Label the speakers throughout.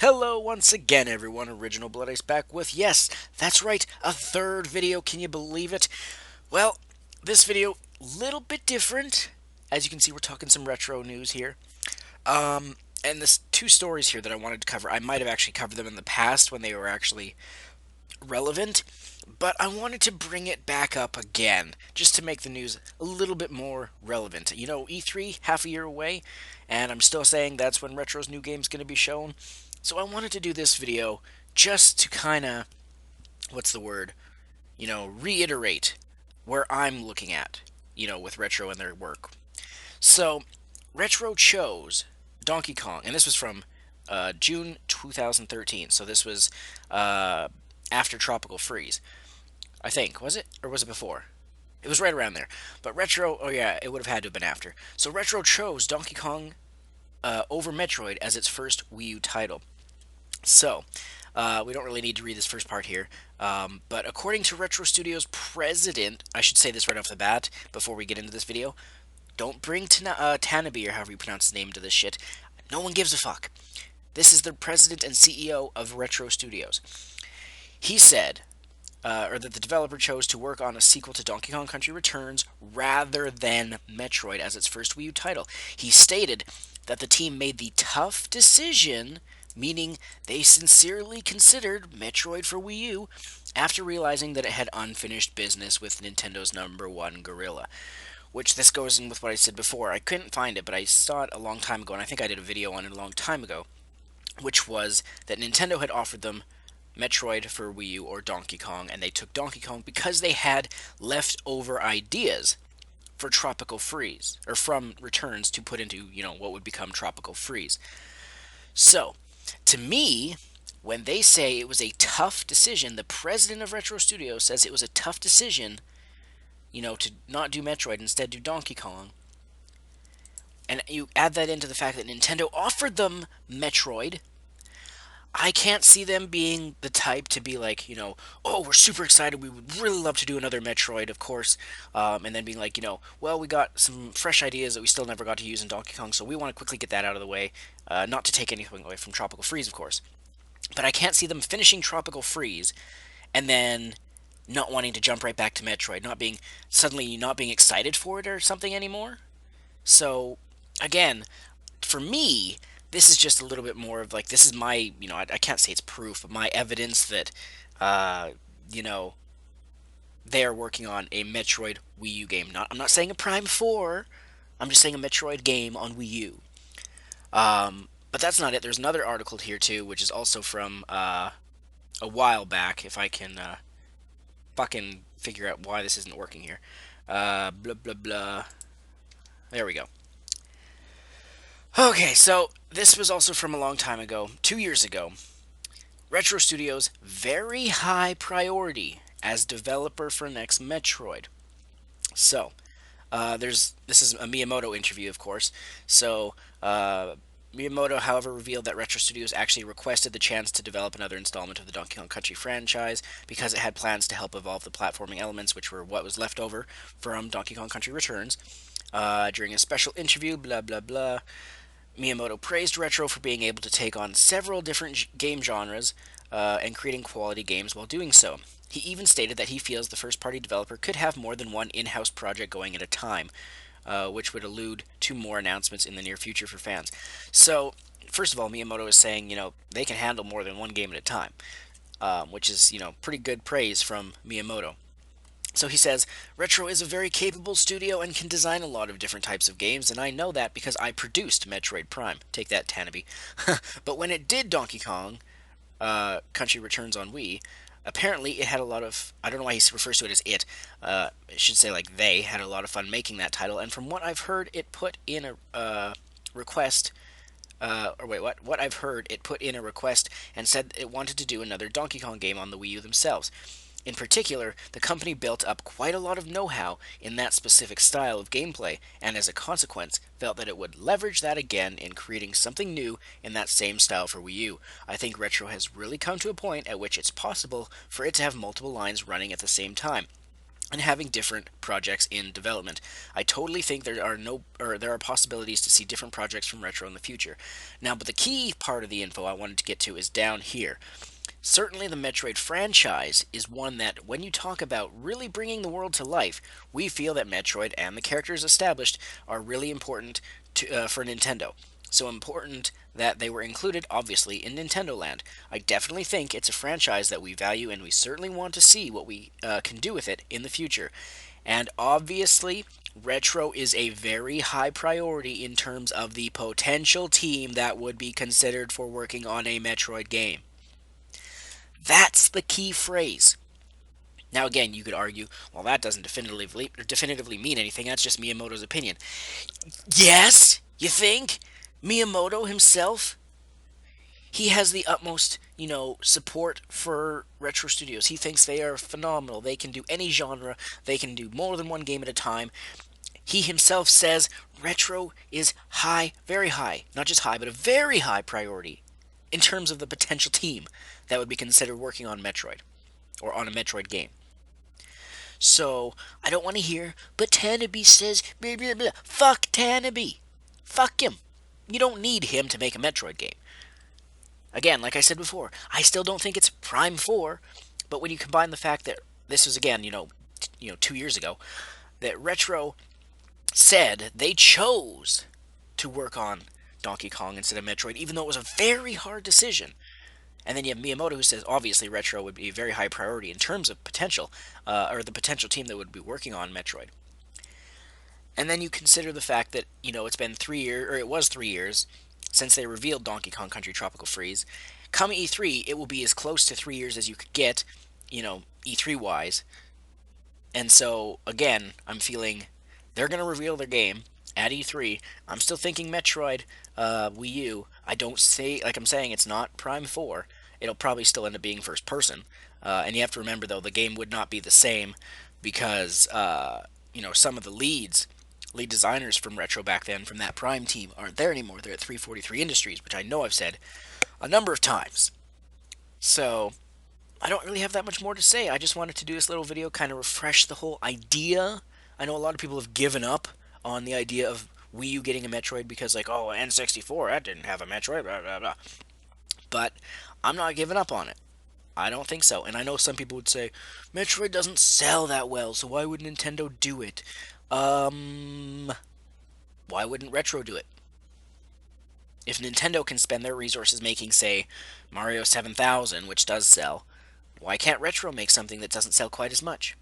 Speaker 1: Hello once again, everyone. Original Blood Ice back with, yes, that's right, a third video. Can you believe it? Well, this video, little bit different. As you can see, we're talking some retro news here. And there's two stories here that I wanted to cover. I might have actually covered them in the past when they were actually relevant, but I wanted to bring it back up again just to make the news a little bit more relevant. You know, E3 half a year away, and I'm still saying that's when Retro's new game's going to be shown. So I wanted to do this video just to kind of, what's the word? Reiterate where I'm looking at, with Retro and their work. So, Retro chose Donkey Kong, and this was from June 2013. So this was after Tropical Freeze, I think. Was it? Or was it before? It was right around there. But Retro, oh yeah, it would have had to have been after. So Retro chose Donkey Kong over Metroid as its first Wii U title. So, we don't really need to read this first part here, but according to Retro Studios president, I should say this right off the bat before we get into this video, don't bring Tanabe, or however you pronounce his name, to this shit. No one gives a fuck. This is the president and CEO of Retro Studios. He said, or that the developer chose to work on a sequel to Donkey Kong Country Returns rather than Metroid as its first Wii U title. He stated that the team made the tough decision, meaning they sincerely considered Metroid for Wii U after realizing that it had unfinished business with Nintendo's number one gorilla. Which this goes in with what I said before. I couldn't find it, but I saw it a long time ago, and I think I did a video on it a long time ago, which was that Nintendo had offered them Metroid for Wii U or Donkey Kong, and they took Donkey Kong because they had leftover ideas for Tropical Freeze, or from Returns to put into, what would become Tropical Freeze. So, to me, when they say it was a tough decision, the president of Retro Studios says it was a tough decision, to not do Metroid, instead do Donkey Kong. And you add that into the fact that Nintendo offered them Metroid. I can't see them being the type to be like, oh, we're super excited. We would really love to do another Metroid, of course. And then being like, well, we got some fresh ideas that we still never got to use in Donkey Kong, so we want to quickly get that out of the way. Not to take anything away from Tropical Freeze, of course. But I can't see them finishing Tropical Freeze and then not wanting to jump right back to Metroid, suddenly not being excited for it or something anymore. So, again, for me, this is just a little bit more of like, this is my, I can't say it's proof, but my evidence that, uh, you know, they are working on a Metroid Wii U game. I'm not saying a Prime 4, I'm just saying a Metroid game on Wii U. But that's not it. There's another article here too, which is also from a while back, if I can fucking figure out why this isn't working here. Blah, blah, blah. There we go. Okay, so this was also from a long time ago, 2 years ago. Retro Studios' very high priority as developer for next Metroid. So, this is a Miyamoto interview, of course. So, Miyamoto, however, revealed that Retro Studios actually requested the chance to develop another installment of the Donkey Kong Country franchise because it had plans to help evolve the platforming elements, which were what was left over from Donkey Kong Country Returns. During a special interview, blah blah blah, Miyamoto praised Retro for being able to take on several different game genres and creating quality games while doing so. He even stated that he feels the first party developer could have more than one in house project going at a time, which would allude to more announcements in the near future for fans. So, first of all, Miyamoto is saying, they can handle more than one game at a time, which is, pretty good praise from Miyamoto. So he says, Retro is a very capable studio and can design a lot of different types of games, and I know that because I produced Metroid Prime. Take that, Tanabe. But when it did Donkey Kong Country Returns on Wii, apparently it had a lot of, I don't know why he refers to it as it should say like they had a lot of fun making that title, and from what I've heard, it put in a request, or wait, what I've heard, it put in a request and said it wanted to do another Donkey Kong game on the Wii U themselves. In particular, the company built up quite a lot of know-how in that specific style of gameplay, and as a consequence, felt that it would leverage that again in creating something new in that same style for Wii U. I think Retro has really come to a point at which it's possible for it to have multiple lines running at the same time. and having different projects in development. I totally think there are possibilities to see different projects from Retro in the future. Now, but the key part of the info I wanted to get to is down here. Certainly, the Metroid franchise is one that, when you talk about really bringing the world to life, we feel that Metroid and the characters established are really important for Nintendo. So important that they were included, obviously, in Nintendo Land. I definitely think it's a franchise that we value, and we certainly want to see what we can do with it in the future. And obviously, Retro is a very high priority in terms of the potential team that would be considered for working on a Metroid game. That's the key phrase. Now, again, you could argue, well, that doesn't definitively mean anything. That's just Miyamoto's opinion. Yes, you think? Miyamoto himself, he has the utmost, support for Retro Studios. He thinks they are phenomenal. They can do any genre. They can do more than one game at a time. He himself says Retro is high, very high. Not just high, but a very high priority in terms of the potential team that would be considered working on Metroid or on a Metroid game. So I don't want to hear, but Tanabe says blah blah blah. Fuck Tanabe. Fuck him. You don't need him to make a Metroid game. Again, like I said before, I still don't think it's Prime 4, but when you combine the fact that this was again, 2 years ago, that Retro said they chose to work on Donkey Kong instead of Metroid, even though it was a very hard decision. And then you have Miyamoto who says obviously Retro would be a very high priority in terms of potential, or the potential team that would be working on Metroid. And then you consider the fact that, it's been 3 years, or it was 3 years, since they revealed Donkey Kong Country Tropical Freeze. Come E3, it will be as close to 3 years as you could get, E3 wise. And so, again, I'm feeling they're going to reveal their game at E3. I'm still thinking Metroid, Wii U. I don't say, like I'm saying, it's not Prime 4. It'll probably still end up being first person. And you have to remember, though, the game would not be the same because, some of the lead designers from Retro back then, from that Prime team, aren't there anymore. They're at 343 Industries, which I know I've said a number of times. So, I don't really have that much more to say. I just wanted to do this little video, kind of refresh the whole idea. I know a lot of people have given up on the idea of Wii U getting a Metroid because, like, oh, N64, that didn't have a Metroid, blah, blah, blah. But I'm not giving up on it. I don't think so. And I know some people would say, Metroid doesn't sell that well, so why would Nintendo do it? Why wouldn't Retro do it? If Nintendo can spend their resources making, say, Mario 7000, which does sell, why can't Retro make something that doesn't sell quite as much?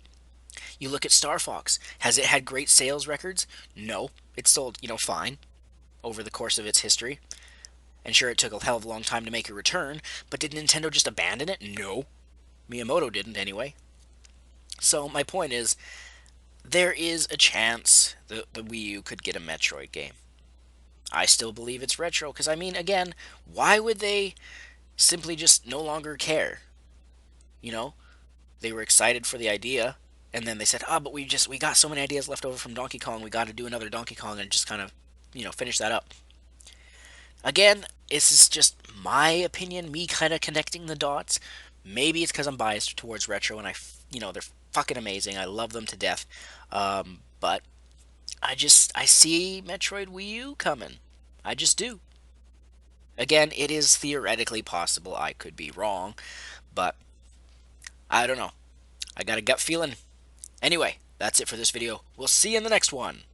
Speaker 1: You look at Star Fox. Has it had great sales records? No. It sold, fine over the course of its history. And sure, it took a hell of a long time to make a return, but did Nintendo just abandon it? No. Miyamoto didn't, anyway. So, my point is, there is a chance the Wii U could get a Metroid game. I still believe it's Retro, because, again, why would they simply just no longer care? They were excited for the idea, and then they said, but we got so many ideas left over from Donkey Kong, we got to do another Donkey Kong and just kind of, finish that up. Again, this is just my opinion, me kind of connecting the dots. Maybe it's because I'm biased towards Retro, and they're fucking amazing. I love them to death. But I see Metroid Wii U coming. I just do. Again, it is theoretically possible I could be wrong, but I don't know. I got a gut feeling. Anyway, that's it for this video. We'll see you in the next one.